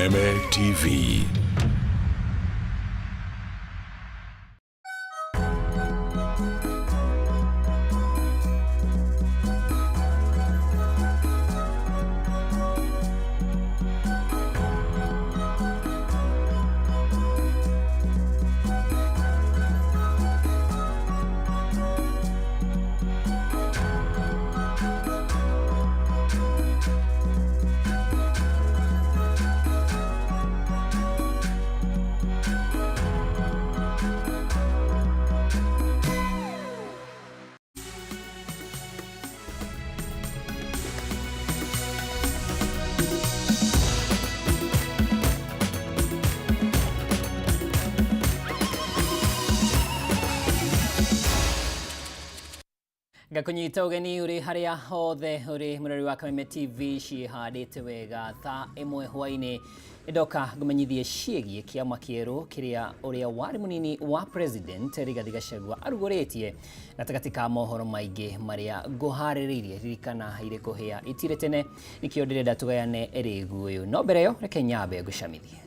Kameme TV. Gakunyita ugeni uri haria hothe uri murori wa Kameme TV cihandite wega tha imwe hwaini idoka gumenyithie ciigie kiama kieru kiria uria wari munini wa president Rigathi Gachagua arugoritie gatagati ka mohoro maingi maria nguhariririe ririkana ire kuhia itire tene nikio ndirenda tugayane erigu uyu no mbere yo reke nyambe gucamithie.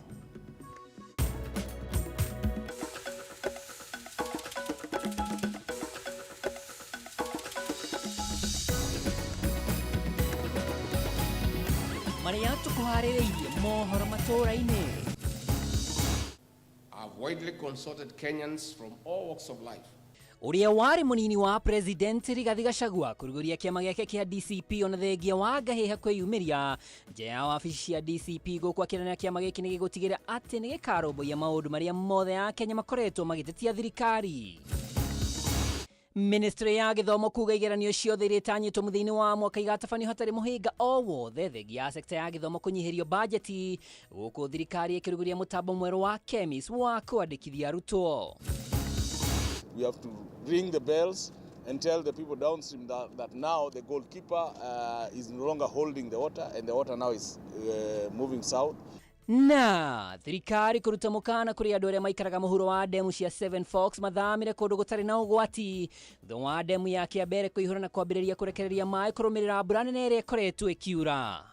I've widely consulted Kenyans from all walks of life. Uria wari munini wa president Rigathi Gachagua kuruguria kiama giake kia DCP ona thengia wa gahiha kwiyumiria nje ya wabici ya DCP gukwa kirania kiama giki ni gigutigira ati ni gikaromboia maundu maria mothe ya Kenya makoretwo magitetia thirikari. Ministry ya githomo kuga igeranio ciothe iritanyitwo muthini wa mwaka igatabanio hatari muhinga o wothe thengia ya sector ya githomo kunyihirio budget guku thirikari ikiruguria mutambo mweru wa chemis wa kwandikithia arutwo. We have to ring the bells and tell the people downstream that now the goalkeeper is no longer holding the water and the water now is moving south. Na thirikari kuruta mukana kuri andu aria maikaraga muhuro wa demu cia Seven Forks mathamire kundu gutari na ugwati thutha wa demu ya Kiambere kuihura na kwambiriria kurekereria mai kurumirira mbura nene iria ikoretwo ikiura.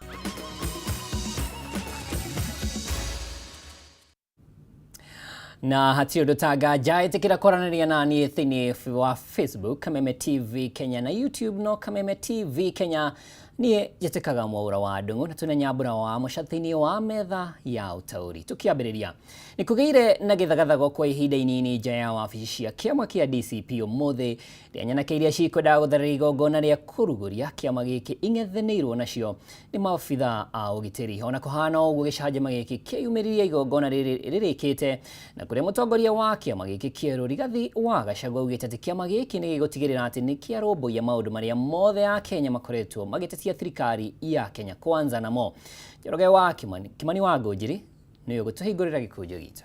Na hatio dotaga jaitikira koranĩria nani thĩinĩ wa Facebook Kameme TV Kenya na YouTube no Kameme TV Kenya nie jetekaga mwaura wa ndungu na tuna nyambura wa mushathini wa metha ya utauri tukiambiriria nikugeire na githagathago kwa ihinda inini nja ya wabici cia kiama kia DCP umuthi ria nyanake iria cikwenda gutharĩra igongona ria kuruguria kiama giki ing'etheneirwo nacio ni maabitha a ugitiri ona kuhana uguo gicanjama giki kiyumiriria igongona ririkite na kuria mutongoria wa kiama giki kieru Rigathi wa Gachagua ugite ati kiama giki ni gigutigirira ati ni kiaromboia maundu maria mothe ya Kenya makoretwo magitetia thirikari ya Kenya kwanza namo Njoroge wa Kimani wa Ngũnjiri niyo gutuhingurira gikunjo gitu.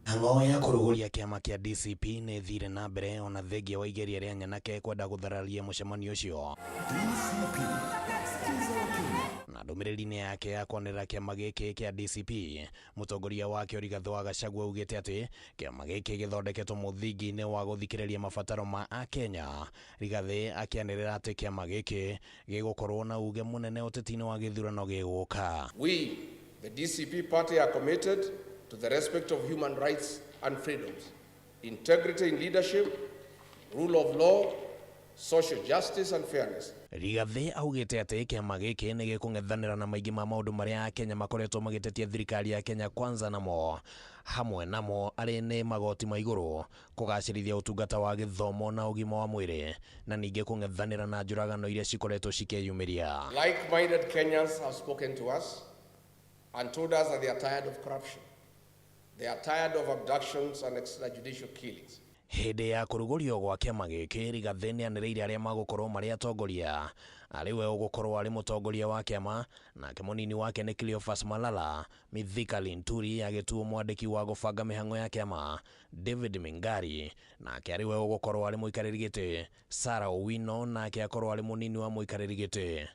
Hango ya kuruguria kiama kia DCP ni thire na mbere ona thengia wa igeria ria nyanake kwenda guthararia mucemanio ucio. Na ndumiriri-ini yake ya kwanira kiama giki kia DCP mutongoria wake Rigathi wa Gachagua ugite ati kiama giki githondeketwo muthingi-ini wa guthikiriria mabataro ma Akenya. Rigathi akianirira ati kiama giki gigukorwo na uge munene uteti-ini wa githurano giguka. We, the DCP party, are committed to the respect of human rights and freedoms, integrity in leadership, rule of law, social justice and fairness. Rigathi augite ati kiama giki ni gikung'ethanira na maingi ma maundu maria Kenya makoretwo magitetia thirikari ya Kenya kwanza namo hamwe namo ari ni magoti ma iguru kugacirithia utungata wa githomo na ugima wa mwiri na ningi kung'ethanira na njuragano iria cikoretwo cikeyumiria. Like-minded Kenyans have spoken to us and told us that they are tired of corruption. They are tired of abductions and extrajudicial killings. Hede ya kurugurio gwa kiama giki Rigathi ni anireire aria magukorwo mari atongoria ariwe ugukorwo ari mutongoria wa kiama na kimunini wake ni Cleophas Malala Mithika Linturi agituo mwandiki wa gubanga mihango ya kiama David Mingari na ariwe ugukorwo ari muikariri giti Sarah Owino na akorwo ari munini wa muikariri giti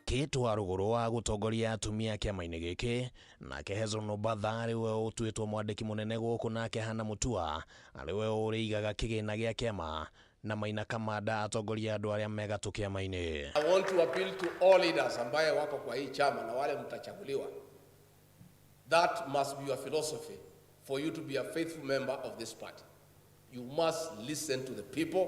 Kitwa ruguru wa gutongoria atumia kiama-ini giki na Hezron Obatha ariwe utuitwo mwandiki munene guku nake Hana Mutua ariwe uriigaga kigina gia kiama na Maina Kamada atongoria andu aria megatũ kĩama-inĩ. I want to appeal to all leaders ambaye wako kwa hii chama na wale mtachaguliwa. That must be your philosophy for you to be a faithful member of this party. You must listen to the people.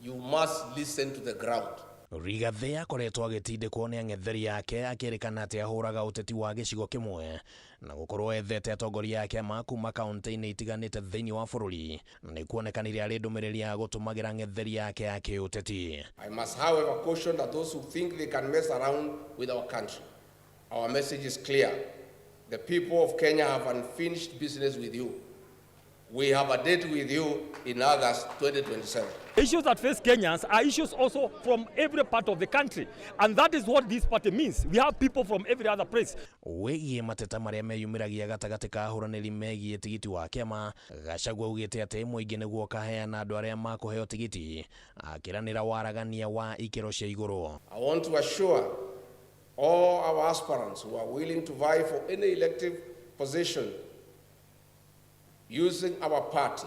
You must listen to the ground. Rigathi akoretwo agĩtindĩkwo nĩ ang'etheri yake akĩrĩkana atĩ ahũraga ũteti wa gĩcigo kĩmwe na gũkorwo ethete atongoria ya kĩama kuma kaunti-inĩ itiganĩte thĩinĩ wa bũrũri na nĩ kuonekanire arĩ ndũmĩrĩri ya gũtũmagĩra ng'etheri yake ya kĩũteti. I must however caution that those who think they can mess around with our country. Our message is clear. The people of Kenya have unfinished business with you. We have a date with you in August 2027. Issues that face Kenyans are issues also from every part of the country. And that is what this party means. We have people from every other place. Wĩgiĩ mateta marĩa meyumĩragia gatagatĩ ka ahũranĩri megiĩ tigiti wa kĩama, Gachagua augĩte atĩ mũingĩ nĩguo ũkaheana andũ arĩa makũheo tigiti, akĩranĩra waragania wa ikĩro cia igũrũ. I want to assure all our aspirants who are willing to vie for any elective position using our party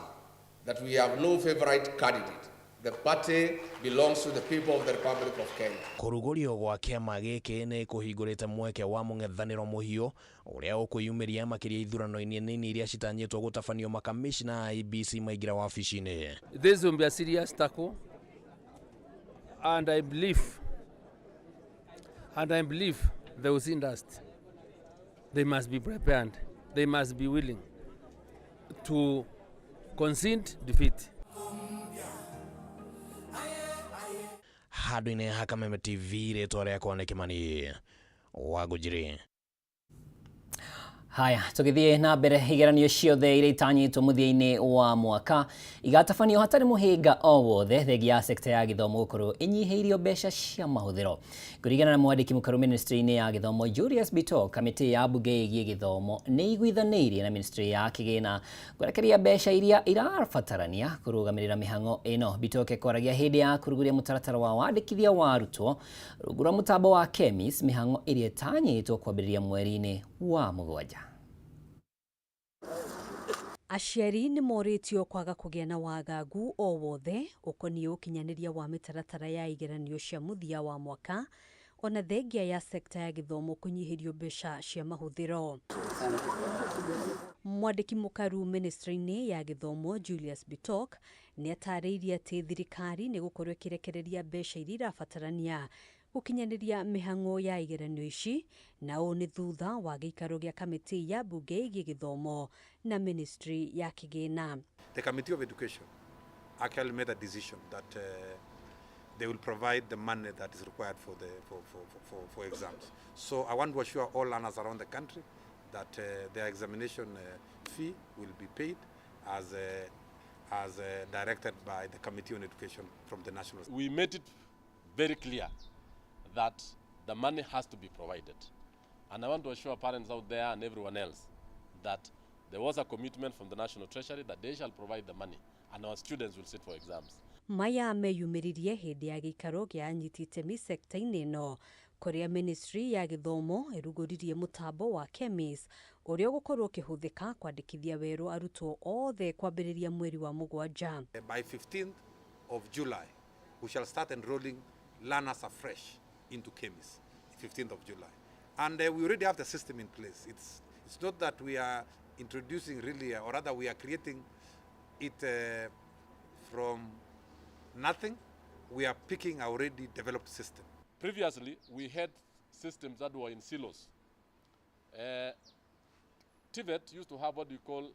that we have no favorite candidate. The party belongs to the people of the Republic of Kenya. Kũrugũrio gwa kĩama gĩkĩ nĩ kũhingũrĩte mweke wa mũng'ethanĩro mũhiũ ũrĩa ũkwĩyumĩria makĩria ithurano-inĩ nini iria citanyĩtwo gũtabanio makamishna a IEBC maingĩra wabici-inĩ. This will be a serious tackle, and I believe those in dust, they must be prepared, they must be willing to concede defeat. Handũ-inĩ ha Kameme TV rĩtwa rĩakwa nĩ Kĩmani Wangũnjiri. Haya, tũgĩthiĩ na mbere igeranio ciothe iria itanyĩtwo mũthia-inĩ wa mwaka igatabanio hatarĩ mũhĩnga o wothe thengia ya sekta ya gĩthomo gũkorwo ĩnyihĩirio mbeca cia mahũthĩro. Kũringana na mwandĩki mũkaru ministry-inĩ ya gĩthomo Julius Bitok, kamĩtĩ ya mbunge ĩgiĩ gĩthomo nĩ iguithanĩirie na ministry ya kĩgĩna kwerekeria mbeca iria irabatarania kũrũgamĩrĩra mĩhang'o ĩno. Bitok ekwaragia hĩndĩ ya kũrugũria mũtaratara wa wandĩkithia wa arutwo rungu rwa mũtambo wa KEMIS, mĩhang'o ĩrĩa ĩtanyĩtwo kwambĩrĩria mweri-inĩ wa mũgwanja. Aciari nĩ morĩtio kwaga kũgĩa na wagagu o wothe ũkoniĩ ũkinyanĩria wa mĩtaratara ya igeranio cia mũthia wa mwaka ona thengia ya sekta ya gĩthomo kũnyihĩrio mbeca cia mahũthĩro. Mwandĩki mũkaru ministry-inĩ ya gĩthomo Julius Bitok nĩ atarĩirie atĩ thirikari nĩ gũkorwo ĩkĩrekereria mbeca iria irabatarania gũkinyanĩria mĩhang'o ya igeranio ici, na ũũ nĩ thutha wa gĩikaro gĩa kamĩtĩ ya mbunge ĩgiĩ gĩthomo na ministry ya kĩgĩna. The Committee of Education actually made a decision that they will provide the money that is required for exams. So I want to assure all learners around the country that their examination fee will be paid as directed by the Committee on Education from the national. We made it very clear that the money has to be provided. And I want to assure parents out there and everyone else that there was a commitment from the National Treasury that they shall provide the money and our students will sit for exams. Maya meyumĩririe hĩndĩ ya gĩikaro gĩa anyiti itemi sekta-inĩ ĩno kũrĩa ministry ya gĩthomo ĩrugũririe mũtambo wa KEMIS ũrĩa ũgũkorwo ũkĩhũthĩka kwandĩkithia werũ arutwo othe kwambĩrĩria mweri wa mũgwanja. By 15th of July, we shall start enrolling learners afresh into KEMIS, 15th of July. And we already have the system in place. It's not that we are introducing really, or rather we are creating it from nothing. We are picking our already developed system. Previously, we had systems that were in silos. TVET used to have what we call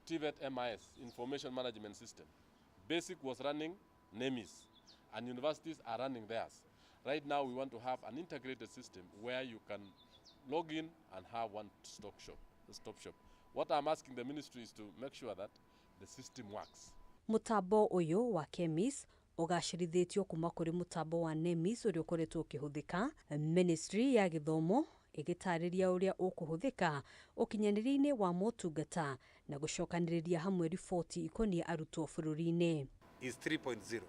TVET MIS, Information Management System. Basic was running NEMIS, and universities are running theirs. Right now, we want to have an integrated system where you can log in and have one stop shop. What I'm asking the ministry is to make sure that the system works. Mũtambo ũyũ wa KEMIS ũgacĩrithĩtio kuma kũrĩ mũtambo wa NEMIS ũrĩa ũkoretwo ũkĩhũthĩka. Ministry ya gĩthomo ĩgĩtarĩria ũrĩa ũkũhũthĩka ũkinyanĩria-inĩ wa motungata na gũcokanĩrĩria hamwe riboti ikoniĩ arutwo bũrũri-inĩ. Is 3.0.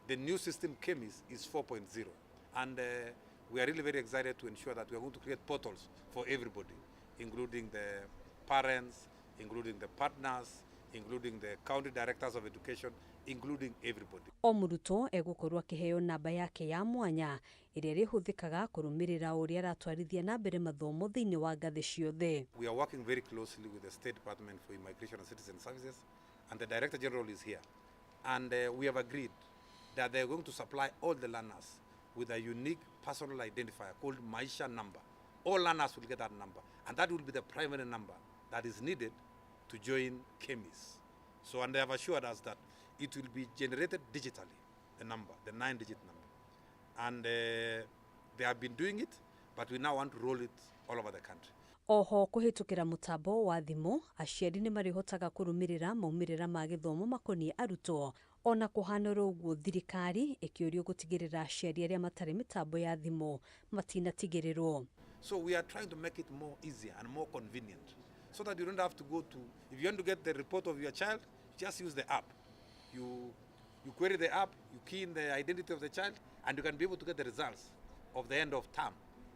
The new system KEMIS is 4.0. And we are really very excited to ensure that we are going to create portals for everybody, including the parents, including the partners, including the county directors of education, including everybody. O muruto egukorwo akiheo namba yake ya mwanya iria rihuthikaga kurumirira uria aratwarithia na mbere mathomo thiini wa ngathi ciothe. We are working very closely with the State Department for Immigration and Citizen Services, and the Director General is here. And we have agreed that they are going to supply all the learners with a unique personal identifier called Maisha number. All learners will get that number, and that will be the primary number that is needed to join Kemis. So, and they have assured us that it will be generated digitally, the number, the 9-digit number. And they have been doing it, but we now want to roll it all over the country. Oho kuhitukira mutambo wa thimu, aciari ni marihotaga kurumirira maumirira ma githomo makoni arutwo. Ona kuhanoro uguo thirikari ikiurio gutigirira aciari aria matari mitambo ya thimu matinatigiriro. So we are trying to make it more easier and more convenient, so that you don't have to go to, if you want to get the report of your child, just use the app. You query the app, you key in the identity of the child, and you can be able to get the results of the end of term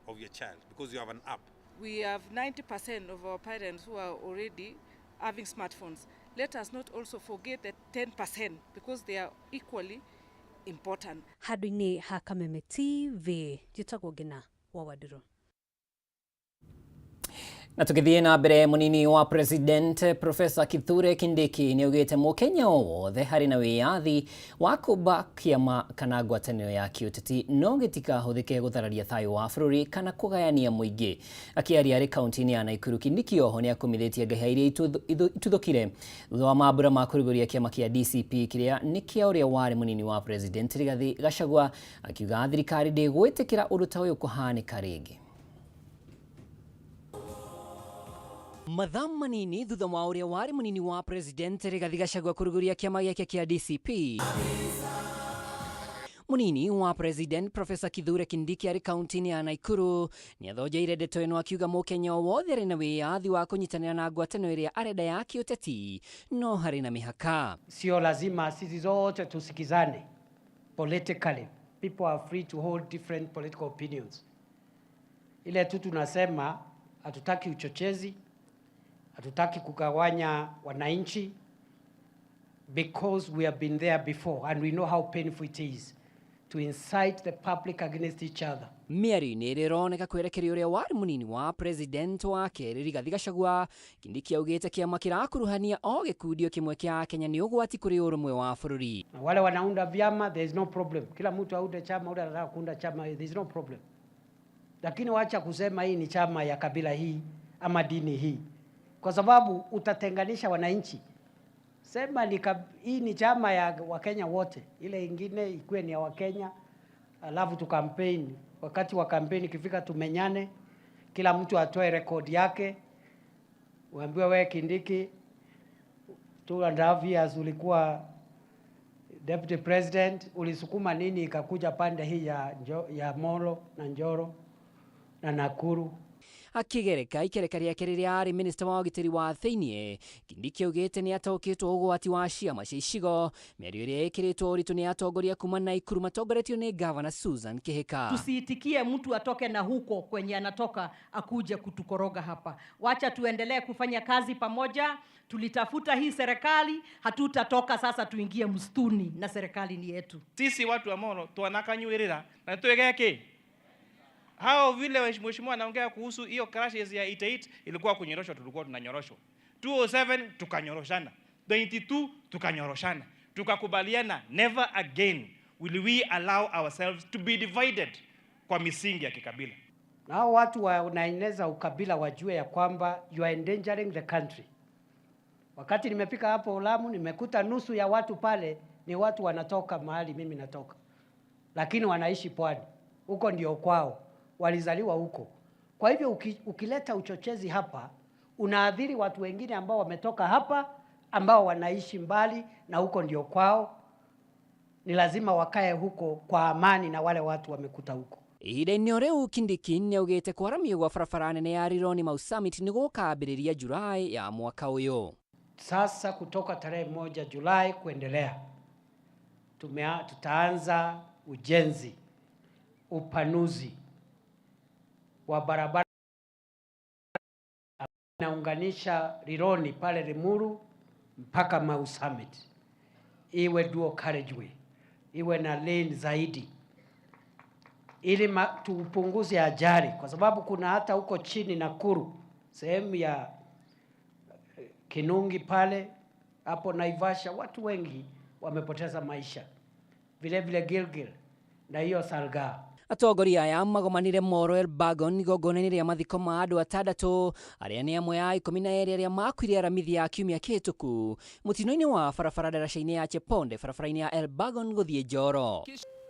of your child because you have an app. We have 90% of our parents who are already having smartphones. Let us not also forget the 10% because they are equally important. Haduini ha Kameme TV, jitagwo Ngina wa Wadiro. Na tukithie na mbere munini wa President Professor Kithure Kindiki ni ugite Mukenya wothe hari na wiyathi wa kuba kiama kana ngwataniro ya kiuteti no gitikahuthike guthararia thayo wa bururi kana kugayania muingi. Akiaria ari kaunti ya Nakuru, Kindiki oho ni akumithitie ngahi iria ituthukire thutha wa mambura ma kuriguria kiama kia DCP kiria ni kia uria wari munini wa President Rigathi Gachagua akiuga thirikari ndigwitikira undu ta uyu kuhanika ringi. Mathaa manini thutha wa uria wari munini wa President Rigathi Gachagua kuruguria kiama giake kia DCP, munini wa President Professor Kithure Kindiki ari kaunti ya Nakuru ni athojeire ndeto ino akiuga Mukenya wothe ari na wiyathi wa kunyitanira na ngwataniro iria arenda ya kiuteti no hari na mihaka. Sio lazima sisi zote tusikizane politically. People are free to hold different political opinions. Ile tu tunasema hatutaki uchochezi, hatutaki kugawanya wananchi, because we have been there before and we know how painful it is to incite the public against each other. Miari ni rironeka kwerekeria uria wari munini wa President wa keri Rigathi Gachagua. Kindiki augite kiama kirakuruhania o gikudio kimwe kia Kenya ni ugwati kuri urumwe wa bururi. Wale wanaunda vyama, there is no problem. Kila mtu aunde chama, ule anataka kuunda chama, there is no problem. Lakini wacha kusema hii ni chama ya kabila hii ama dini hii, kwa sababu utatenganisha wananchi. Sema hii ni chama ya Wakenya wote, ile ingine ikuwe ni ya Wakenya, alafu tu campaign. Wakati wa campaign ikifika tumenyane, kila mtu atoe record yake. Uambiwe wewe Kindiki 2.5 years ulikuwa deputy president, ulisukuma nini ikakuja pande hii ya Molo na Njoro na Nakuru. Akigereka ikereka riake riria ari minister wa ugitiri wa thiini, Kindiki augite ni ataukitwo ugwati wa ciama cia icigo. Mĩario iria ikiritwo uritu ni atongoria kuma Nakuru matongoretio ni Governor Susan Kihika. Tusiitikie mtu atoke na huko kwenye anatoka akuje kutukoroga hapa. Wacha tuendelee kufanya kazi pamoja. Tulitafuta hii serikali, hatutatoka sasa tuingie msituni na serikali ni yetu. Sisi watu wa Molo tuanakanyuirira na tuwegeke. Hao vile mheshimiwa anaongea kuhusu hiyo crashes ya 88 ilikuwa kunyoroshwa, tulikuwa tunanyoroshwa. 207 tukanyoroshana, 22 tukanyoroshana, tukakubaliana never again will we allow ourselves to be divided kwa misingi ya kikabila. Na hao watu wanaeneza ukabila wajue ya kwamba you are endangering the country. Wakati nimefika hapo Lamu, nimekuta nusu ya watu pale ni watu wanatoka mahali mimi natoka, lakini wanaishi pwani, huko ndio kwao, walizaliwa huko. Kwa hivyo ukileta uchochezi hapa, unaadhiri watu wengine ambao wametoka hapa, ambao wanaishi mbali na huko ndio kwao. Ni lazima wakae huko kwa amani na wale watu wamekuta huko. Ihinda-inĩ o rĩu Kindiki nĩaugĩte kwaramio gwa barabara nene ya Rironi Mau Summit nĩ gũkambĩrĩria Julai ya mwaka ũyũ. Sasa kutoka tarehe 1 Julai kuendelea tutaanza ujenzi, upanuzi wa barabara naunganisha Rironi pale Limuru mpaka Mau Summit, iwe dual carriageway, iwe na lane zaidi, ili tupunguze ajali, kwa sababu kuna hata huko chini Nakuru, sehemu ya Kinungi pale hapo Naivasha, watu wengi wamepoteza maisha, vile vile Gilgil na hiyo Salga. Atongoria aya magomanire Moro Elbagon igongona-inĩ rĩa mathiko ma andũ 6 arĩa nĩ amwe ya 12 arĩa makuire aramithi ya kiumia kĩhĩtũku mũtino-inĩ wa barabara ndaraca-inĩ ya Cheponde barabara-inĩ ya Elbagon gũthiĩ Njoro.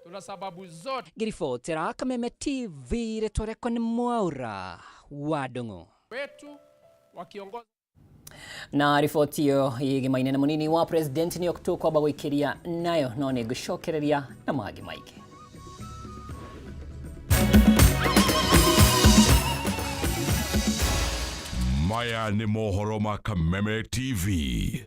Tuna sababu zote. Ngiribotera Kameme TV rĩtwa rĩakwa nĩ Mwaura wa Ndung'u Wetu wakiongoza. Na riboti iyo ĩgimaine na mũnini wa president nĩ tũkwamba gũikĩria nayo no nĩ ngũcokereria na mangĩ maingĩ. Maya ni mohoro ma Kameme TV.